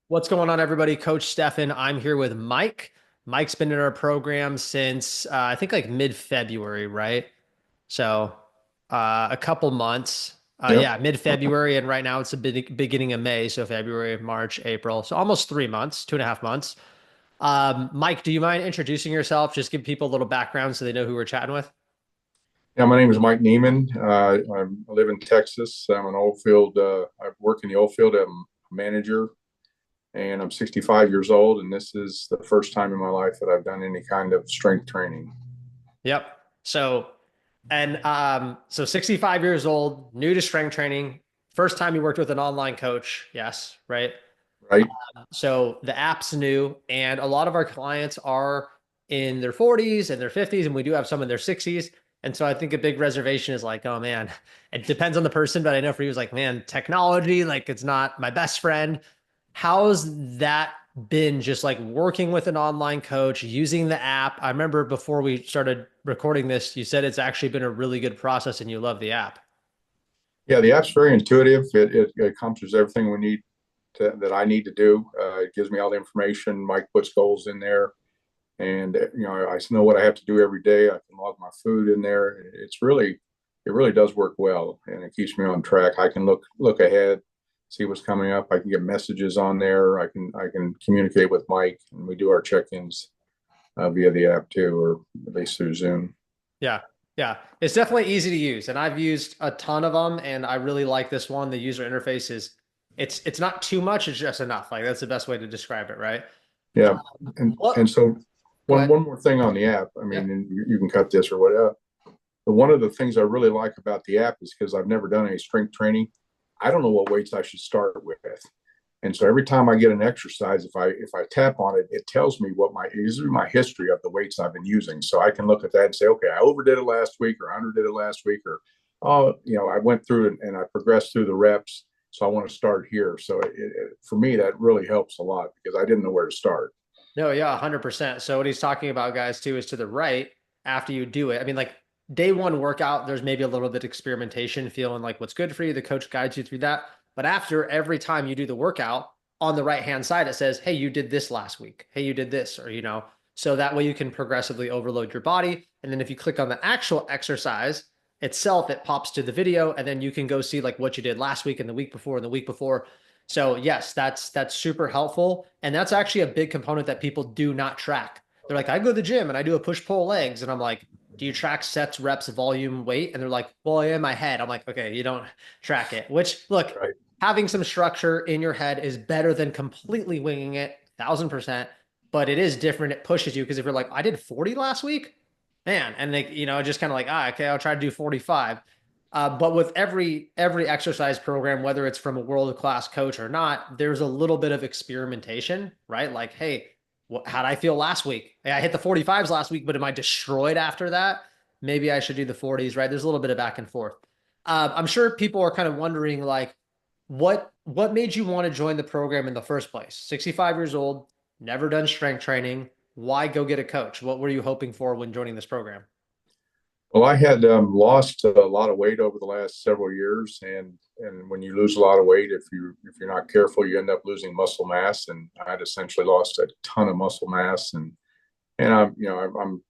What's going on, everybody? Coach Stefan. I'm here with Mike. Mike's been in our program since I think like mid-February, right? So a couple months. Yep. Yeah, mid-February, and right now it's the beginning of May, so February, March, April, so almost 3 months, 2.5 months. Mike, do you mind introducing yourself? Just give people a little background so they know who we're chatting with. Yeah, my name is Mike Neiman. I live in Texas. I'm an oil field. I work in the oil field. I'm a manager, and I'm 65 years old. And this is the first time in my life that I've done any kind of strength training. Yep. So, so 65 years old, new to strength training, first time you worked with an online coach. Yes, right? Right? So the app's new, and a lot of our clients are in their 40s and their 50s, and we do have some in their 60s. And so I think a big reservation is like, oh man, it depends on the person, but I know for you, it's like, man, technology, like it's not my best friend. How's that been just like working with an online coach, using the app? I remember before we started recording this, you said it's actually been a really good process and you love the app. Yeah, the app's very intuitive. It accomplishes everything that I need to do. It gives me all the information. Mike puts goals in there, and I know what I have to do every day. I can log my food in there. It really does work well, and it keeps me on track. I can look ahead, see what's coming up. I can get messages on there. I can communicate with Mike, and we do our check-ins via the app too, or at least through Zoom. Yeah. Yeah. It's definitely easy to use. And I've used a ton of them and I really like this one. The user interface is it's not too much, it's just enough. Like that's the best way to describe it, right? Yeah, and What so Go one ahead. one more thing on the app. I Yeah. mean, and you can cut this or whatever. But one of the things I really like about the app is because I've never done any strength training. I don't know what weights I should start with. And so every time I get an exercise, if I tap on it, it tells me what my is my history of the weights I've been using. So I can look at that and say, okay, I overdid it last week or underdid it last week, or oh, I went through it and I progressed through the reps. So I want to start here. So for me, that really helps a lot because I didn't know where to start. No, yeah, 100%. So what he's talking about, guys, too, is to the right after you do it. I mean, like day one workout, there's maybe a little bit of experimentation, feeling like what's good for you. The coach guides you through that. But after every time you do the workout, on the right hand side, it says, hey, you did this last week. Hey, you did this, or, so that way you can progressively overload your body. And then if you click on the actual exercise itself, it pops to the video, and then you can go see like what you did last week and the week before and the week before. So yes, that's super helpful. And that's actually a big component that people do not track. They're like, I go to the gym and I do a push-pull legs. And I'm like, do you track sets, reps, volume, weight? And they're like, well, in my head. I'm like, okay, you don't track it. Which look, Right. having some structure in your head is better than completely winging it, 1,000%. But it is different. It pushes you because if you're like, I did 40 last week, man, and they, just kind of like, okay, I'll try to do 45. But with every exercise program, whether it's from a world class coach or not, there's a little bit of experimentation, right? Like, hey, how'd I feel last week? Hey, I hit the 45s last week, but am I destroyed after that? Maybe I should do the 40s, right? There's a little bit of back and forth. I'm sure people are kind of wondering, like, what made you want to join the program in the first place? 65 years old, never done strength training. Why go get a coach? What were you hoping for when joining this program? Well, I had lost a lot of weight over the last several years, and when you lose a lot of weight, if you're not careful, you end up losing muscle mass. And I had essentially lost a ton of muscle mass, and I'm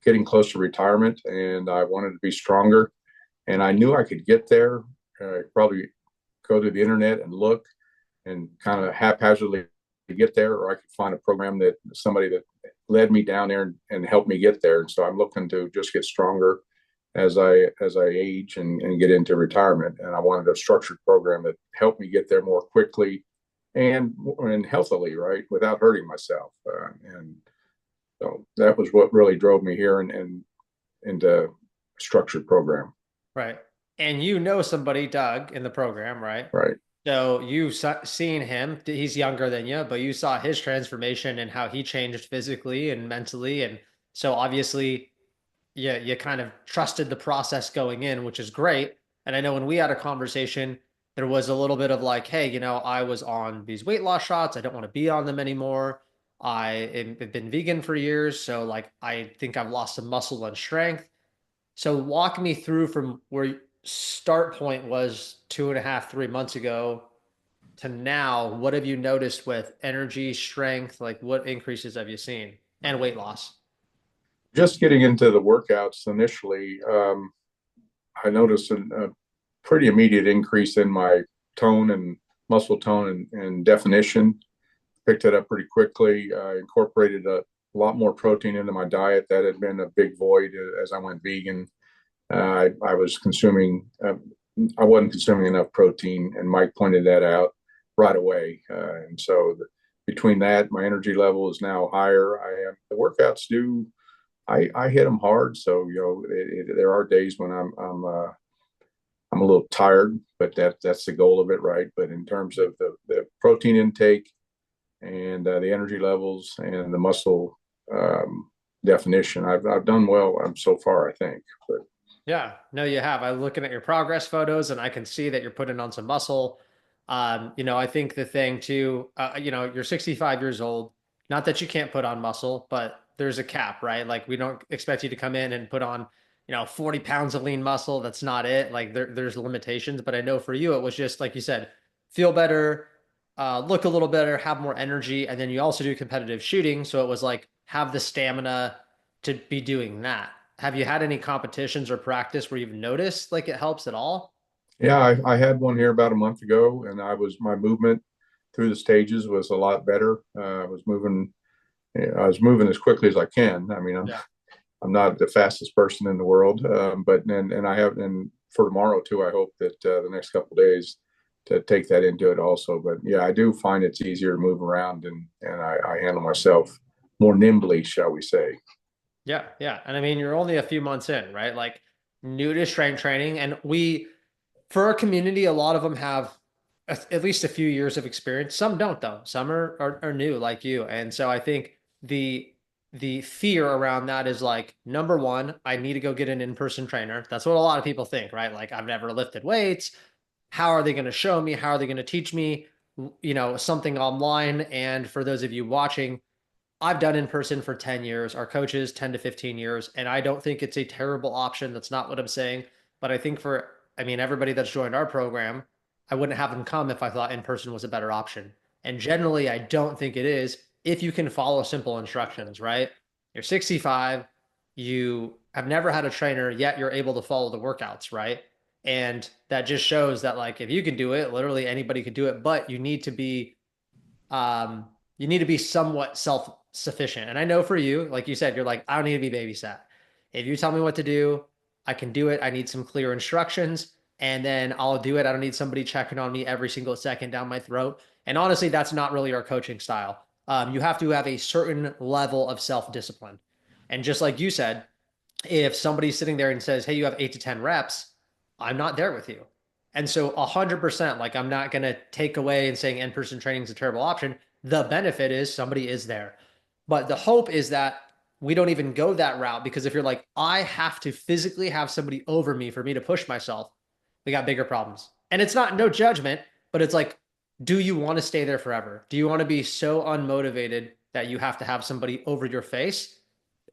getting close to retirement, and I wanted to be stronger, and I knew I could get there. Probably go to the internet and look, and kind of haphazardly get there, or I could find a program that somebody that led me down there and helped me get there. And so I'm looking to just get stronger as I age and get into retirement. And I wanted a structured program that helped me get there more quickly and healthily, right, without hurting myself. And so that was what really drove me here and into a structured program. Right. And you know somebody, Doug, in the program, right? Right. So you've seen him. He's younger than you, but you saw his transformation and how he changed physically and mentally. And so obviously, yeah, you kind of trusted the process going in, which is great. And I know when we had a conversation, there was a little bit of like, hey, I was on these weight loss shots. I don't want to be on them anymore. Have been vegan for years. So like, I think I've lost some muscle and strength. So walk me through from where start point was 2.5, 3 months ago. to now, what have you noticed with energy, strength? Like what increases have you seen and weight loss? Just getting into the workouts initially, I noticed a pretty immediate increase in my tone and muscle tone and definition. Picked it up pretty quickly. Incorporated a lot more protein into my diet. That had been a big void as I went vegan. I was consuming, I wasn't consuming enough protein, and Mike pointed that out right away. And so between that, my energy level is now higher. I am the workouts do. I hit them hard, so there are days when I'm a little tired, but that's the goal of it, right? But in terms of the protein intake and the energy levels and the muscle definition, I've done well so far, I think. But Yeah, no, you have. I'm looking at your progress photos and I can see that you're putting on some muscle. I think the thing too, you're 65 years old. Not that you can't put on muscle, but there's a cap, right? Like we don't expect you to come in and put on, 40 pounds of lean muscle. That's not it. Like there's limitations, but I know for you, it was just like you said, feel better, look a little better, have more energy, and then you also do competitive shooting. So it was like have the stamina to be doing that. Have you had any competitions or practice where you've noticed like it helps at all? yeah, I had one here about a month ago, and my movement through the stages was a lot better. I was moving as quickly as I can. I mean, Yeah. I'm not the fastest person in the world, but and I have and for tomorrow too. I hope that the next couple of days to take that into it also. But yeah, I do find it's easier to move around and I handle myself more nimbly, shall we say? Yeah, yeah. And I mean, you're only a few months in, right? Like new to strength training. And for our community, a lot of them have at least a few years of experience. Some don't though. Some are new like you. And so I think the fear around that is like, number one, I need to go get an in-person trainer. That's what a lot of people think, right? Like I've never lifted weights. How are they going to show me? How are they going to teach me, something online? And for those of you watching, I've done in person for 10 years, our coaches 10 to 15 years, and I don't think it's a terrible option. That's not what I'm saying. But I think everybody that's joined our program, I wouldn't have them come if I thought in person was a better option. And generally, I don't think it is if you can follow simple instructions, right? You're 65, you have never had a trainer, yet you're able to follow the workouts, right? And that just shows that, like, if you can do it, literally anybody could do it, but you need to be somewhat self-sufficient. And I know for you, like you said, you're like, I don't need to be babysat. If you tell me what to do, I can do it. I need some clear instructions and then I'll do it. I don't need somebody checking on me every single second down my throat. And honestly, that's not really our coaching style. You have to have a certain level of self-discipline. And just like you said, if somebody's sitting there and says, "Hey, you have 8 to 10 reps," I'm not there with you. And so 100%, like I'm not going to take away and saying in-person training is a terrible option. The benefit is somebody is there. But the hope is that we don't even go that route because if you're like, I have to physically have somebody over me for me to push myself, we got bigger problems. And it's not no judgment, but it's like, do you want to stay there forever? Do you want to be so unmotivated that you have to have somebody over your face?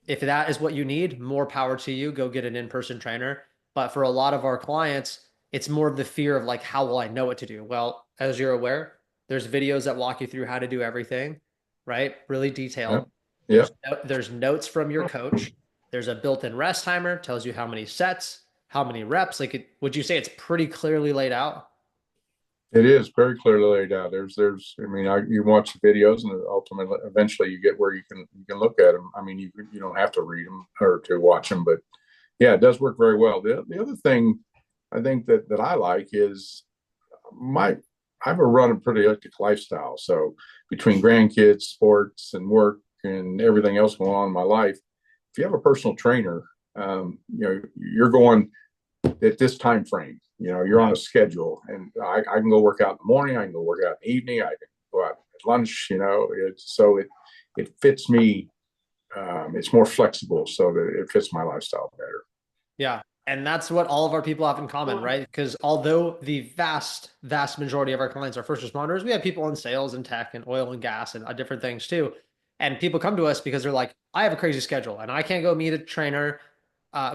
If that is what you need, more power to you. Go get an in-person trainer. But for a lot of our clients, it's more of the fear of like, how will I know what to do? Well, as you're aware, there's videos that walk you through how to do everything, right? Really Yeah, detailed. yeah. There's notes from your coach. There's a built-in rest timer, tells you how many sets, how many reps. Would you say it's pretty clearly laid out? It is very clearly laid out. I mean, you watch the videos, and ultimately, eventually, you get where you can look at them. I mean, you don't have to read them or to watch them, but yeah, it does work very well. The other thing I think that I like is my I've run a pretty hectic lifestyle. So between grandkids, sports, and work, and everything else going on in my life, if you have a personal trainer, you're going at this time frame. You're on a schedule, and I can go work out in the morning. I can go work out in the evening. I can go out at lunch. It fits me. It's more flexible, so that it fits my lifestyle better. Yeah. And that's what all of our people have in common, right? Because although the vast, vast majority of our clients are first responders, we have people in sales and tech and oil and gas and different things too. And people come to us because they're like, I have a crazy schedule and I can't go meet a trainer.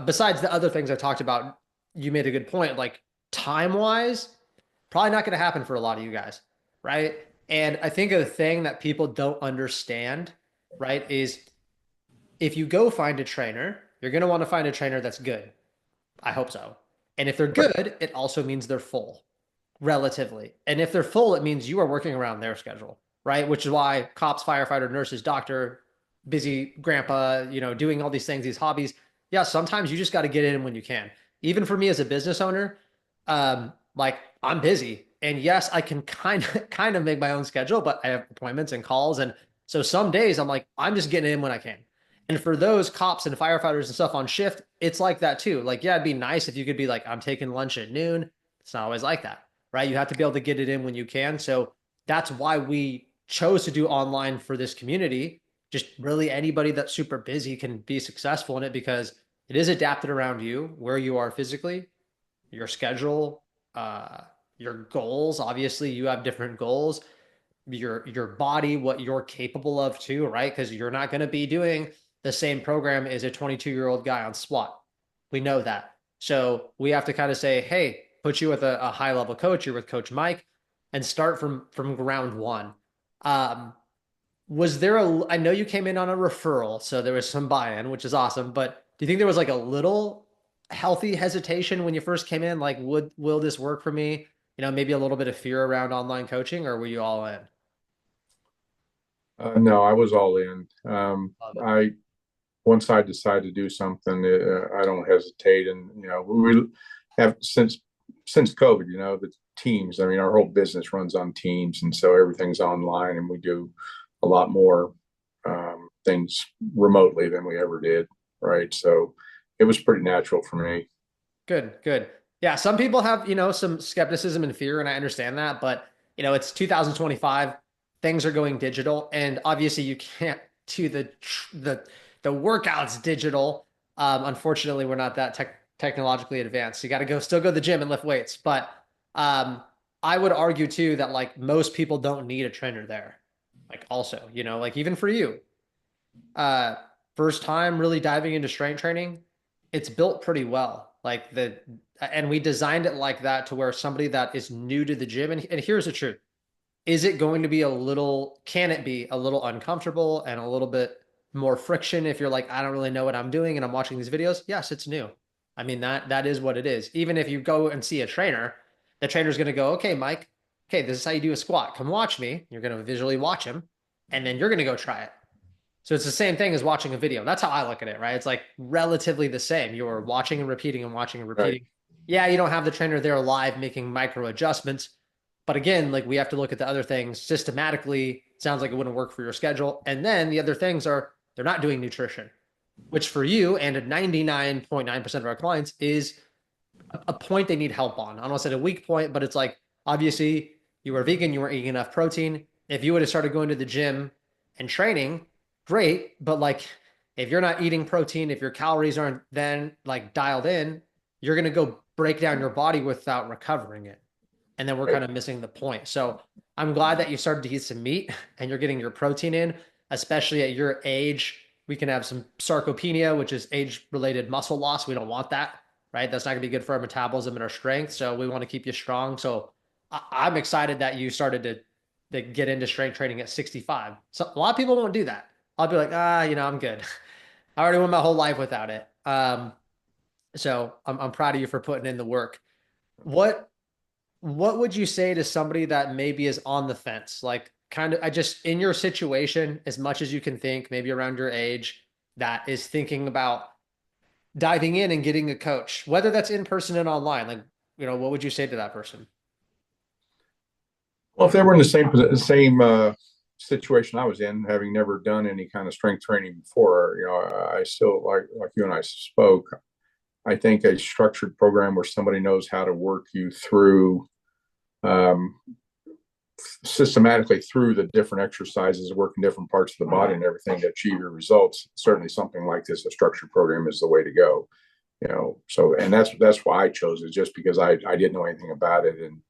Besides the other things I talked about, you made a good point. Like time wise, probably not going to happen for a lot of you guys. right? And I think the thing that people don't understand, right, is if you go find a trainer, you're going to want to find a trainer that's good. I hope so. And if they're Right. good, it also means they're full relatively. And if they're full, it means you are working around their schedule, right? Which is why cops, firefighter, nurses, doctor, busy grandpa, doing all these things, these hobbies. Yeah, sometimes you just got to get in when you can. Even for me as a business owner, like I'm busy. And yes, I can kind of make my own schedule, but I have appointments and calls. And so some days I'm like, I'm just getting in when I can. And for those cops and firefighters and stuff on shift, it's like that too. Like, yeah, it'd be nice if you could be like, I'm taking lunch at noon. It's not always like that, right? You have to be able to get it in when you can. So that's why we chose to do online for this community. Just really anybody that's super busy can be successful in it because it is adapted around you, where you are physically, your schedule, uh, your goals. Obviously, you have different goals, your body, what you're capable of too, right? Because you're not going to be doing the same program as a 22-year-old guy on SWAT. We know that. So we have to kind of say, hey, put you with a high level coach. You're with Coach Mike, and start from ground one. Um, was there a? I know you came in on a referral, so there was some buy-in, which is awesome. But do you think there was like a little healthy hesitation when you first came in? Like, will this work for me? Maybe a little bit of fear around online coaching, or were you all in? No, I was all in. Love it. I Once I decide to do something, I don't hesitate. And we have since COVID, the teams. I mean, our whole business runs on Teams, and so everything's online, and we do a lot more things remotely than we ever did. Right, so it was pretty natural for me. Good, good. Yeah, some people have, some skepticism and fear, and I understand that, but it's 2025, things are going digital, and obviously you can't do the workouts digital. Unfortunately, we're not that technologically advanced. You got to still go to the gym and lift weights, but um, I would argue too that like most people don't need a trainer there. Like also, like even for you, uh first time really diving into strength training, it's built pretty well. And we designed it like that to where somebody that is new to the gym, and here's the truth. Is it going to be can it be a little uncomfortable and a little bit more friction if you're like, I don't really know what I'm doing and I'm watching these videos? Yes, it's new. I mean, that is what it is. Even if you go and see a trainer, the trainer's going to go, okay, Mike, okay, this is how you do a squat. Come watch me. You're going to visually watch him, and then you're going to go try it. So it's the same thing as watching a video. That's how I look at it, right? It's like relatively the same. You're watching and repeating and watching and Right. repeating. Yeah, you don't have the trainer there live making micro adjustments. But again, like we have to look at the other things systematically. Sounds like it wouldn't work for your schedule. And then the other things are they're not doing nutrition, which for you and at 99.9% of our clients is a point they need help on. I don't want to say a weak point, but it's like obviously you were vegan, you weren't eating enough protein. If you would have started going to the gym and training, great. But like if you're not eating protein, if your calories aren't then like dialed in, you're gonna go break down your body without recovering it. And then we're Right. kind of missing the point. So I'm glad that you started to eat some meat and you're getting your protein in, especially at your age. We can have some sarcopenia, which is age related muscle loss. We don't want that, right? That's not going to be good for our metabolism and our strength. So we want to keep you strong. So I'm excited that you started to get into strength training at 65. So a lot of people won't do that. I'll be like, I'm good. I already went my whole life without it. So I'm proud of you for putting in the work. What what would you say to somebody that maybe is on the fence? Like, kind of, I just, in your situation, as much as you can think, maybe around your age, that is thinking about diving in and getting a coach, whether that's in person and online. Like, what would you say to that person? Well, if they were in the same situation I was in, having never done any kind of strength training before, I still like you and I spoke. I think a structured program where somebody knows how to work you through um, systematically through the different exercises, working different parts of the body and everything to achieve your results. Certainly, something like this, a structured program, is the way to go. So and that's why I chose it, just because I didn't know anything about it, and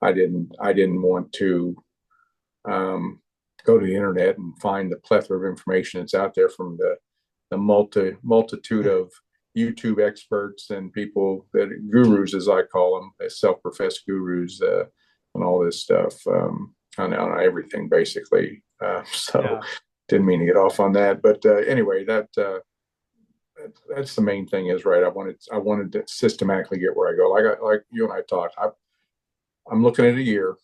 I didn't want to um, go to the internet and find the plethora of information that's out there from the multitude of YouTube experts and people that gurus, as I call them, self-professed gurus, and all this stuff. on everything basically. So Yeah. didn't mean to get off on that, but anyway, that's the main thing is right. I wanted to systematically get where I go. Like you and I talked. I'm looking at a year.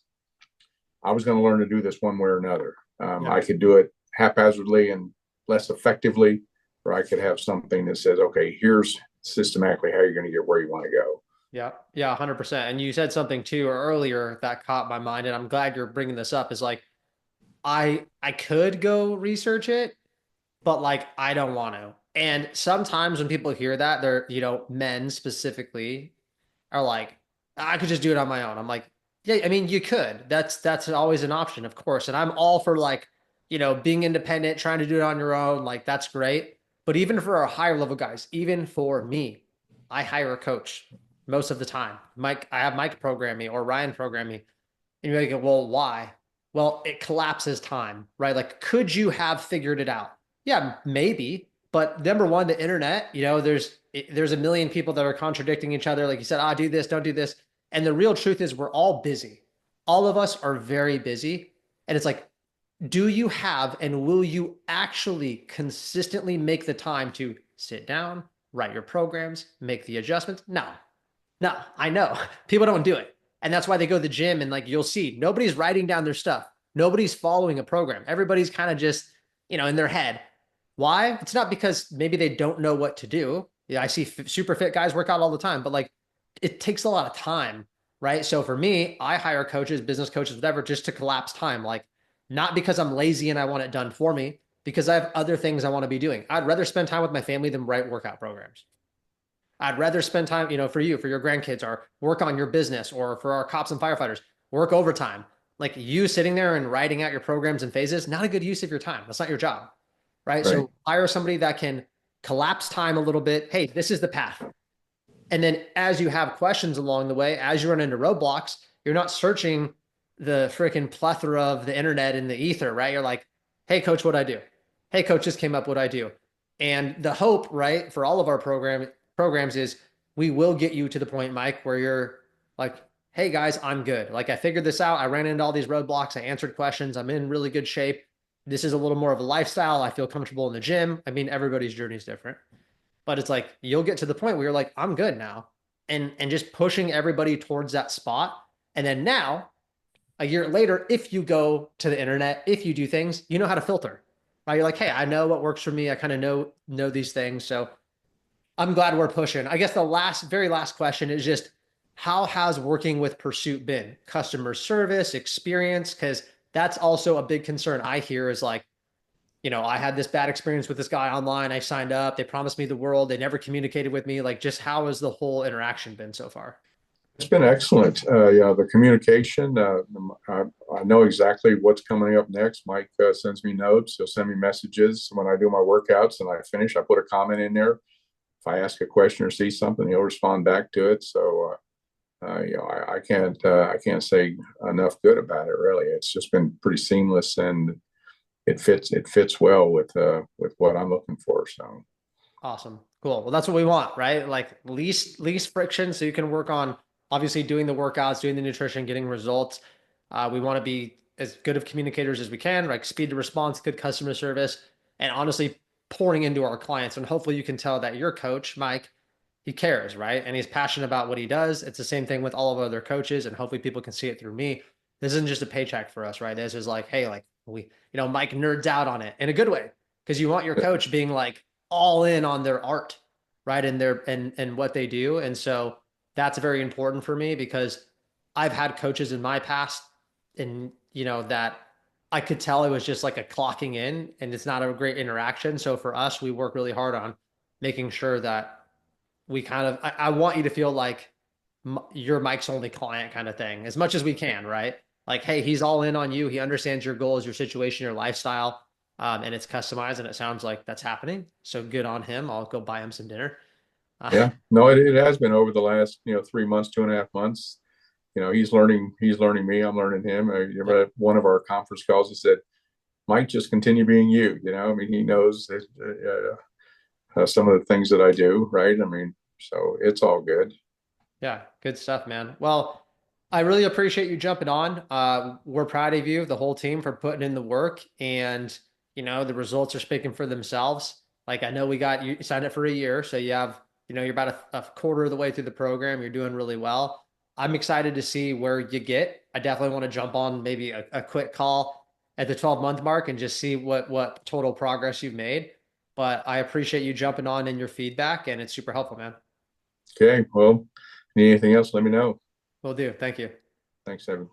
I was going to learn to do this one way or another. Yeah. I could do it haphazardly and less effectively, or I could have something that says, okay, here's systematically how you're going to get where you want to go. Yeah. Yeah. 100%. And you said something too earlier that caught my mind. And I'm glad you're bringing this up is like, I could go research it, but like I don't want to. And sometimes when people hear that, they're, men specifically are like, I could just do it on my own. I'm like, yeah, I mean, you could. That's always an option, of course. And I'm all for like, being independent, trying to do it on your own. Like that's great. But even for our higher level guys, even for me, I hire a coach most of the time. I have Mike program me or Ryan program me. And you're like, well, why? Well, it collapses time, right? Like, could you have figured it out? Yeah, maybe. But number one, the internet, there's a million people that are contradicting each other. Like you said, do this, don't do this. And the real truth is we're all busy. All of us are very busy. And it's like, do you have and will you actually consistently make the time to sit down, write your programs, make the adjustments? No, no, I know people don't do it. And that's why they go to the gym and like you'll see nobody's writing down their stuff. Nobody's following a program. Everybody's kind of just, in their head. Why? It's not because maybe they don't know what to do. Yeah, I see super fit guys work out all the time, but like it takes a lot of time, right? So for me, I hire coaches, business coaches, whatever, just to collapse time. Like not because I'm lazy and I want it done for me, because I have other things I want to be doing. I'd rather spend time with my family than write workout programs. I'd rather spend time, for you, for your grandkids, or work on your business, or for our cops and firefighters, work overtime. Like you sitting there and writing out your programs and phases, not a good use of your time. That's not your job, right? Right. So hire somebody that can collapse time a little bit. Hey, this is the path. And then as you have questions along the way, as you run into roadblocks, you're not searching the freaking plethora of the internet and the ether, right? You're like, hey, coach, what I do? Hey, coach, this came up, what I do? And the hope, right, for all of our programs is we will get you to the point, Mike, where you're like, hey guys, I'm good. Like I figured this out. I ran into all these roadblocks. I answered questions. I'm in really good shape. This is a little more of a lifestyle. I feel comfortable in the gym. I mean, everybody's journey is different. But it's like you'll get to the point where you're like, I'm good now. And just pushing everybody towards that spot. And then now, a year later, if you go to the internet, if you do things, you know how to filter. Right? You're like, hey, I know what works for me. I kind of know these things. So I'm glad we're pushing. I guess the very last question is just how has working with Pursuit been? Customer service, experience, because that's also a big concern I hear is like, I had this bad experience with this guy online. I signed up. They promised me the world. They never communicated with me. Like, just how has the whole interaction been so far? It's been excellent. Yeah, the communication. I know exactly what's coming up next. Mike sends me notes. He'll send me messages when I do my workouts and I finish. I put a comment in there. If I ask a question or see something, he'll respond back to it. So, I can't say enough good about it. Really, it's just been pretty seamless and it fits well with what I'm looking for. So Awesome. Cool. Well, that's what we want, right? Like least friction so you can work on obviously doing the workouts, doing the nutrition, getting results. We want to be as good of communicators as we can, like speed to response, good customer service, and honestly pouring into our clients. And hopefully you can tell that your coach, Mike, he cares, right? And he's passionate about what he does. It's the same thing with all of our other coaches, and hopefully people can see it through me. This isn't just a paycheck for us, right? This is like, hey, like Mike nerds out on it in a good way because you want your coach being like all in on their art, right? And and what they do. And so that's very important for me because I've had coaches in my past and that I could tell it was just like a clocking in and it's not a great interaction. So for us, we work really hard on making sure that we kind of I want you to feel like you're Mike's only client kind of thing as much as we can, right? Like, hey, he's all in on you. He understands your goals, your situation, your lifestyle, and it's customized. And it sounds like that's happening. So good on him. I'll go buy him some dinner. Uh, yeah, no, it has been over the last 3 months, 2.5 months. He's learning me. I'm learning him. yep. One of our conference calls, he said, "Mike, just continue being you." I mean, he knows that, some of the things that I do, right? I mean, so it's all good. Yeah, good stuff, man. Well, I really appreciate you jumping on. We're proud of you, the whole team, for putting in the work, and the results are speaking for themselves. Like I know we got you signed up for a year, so you have, you're about a quarter of the way through the program. You're doing really well. I'm excited to see where you get. I definitely want to jump on maybe a quick call at the 12-month mark and just see what total progress you've made. But I appreciate you jumping on and your feedback, and it's super helpful, man. Okay, well, need anything else, let me know. Will do. Thank you. Thanks, Evan.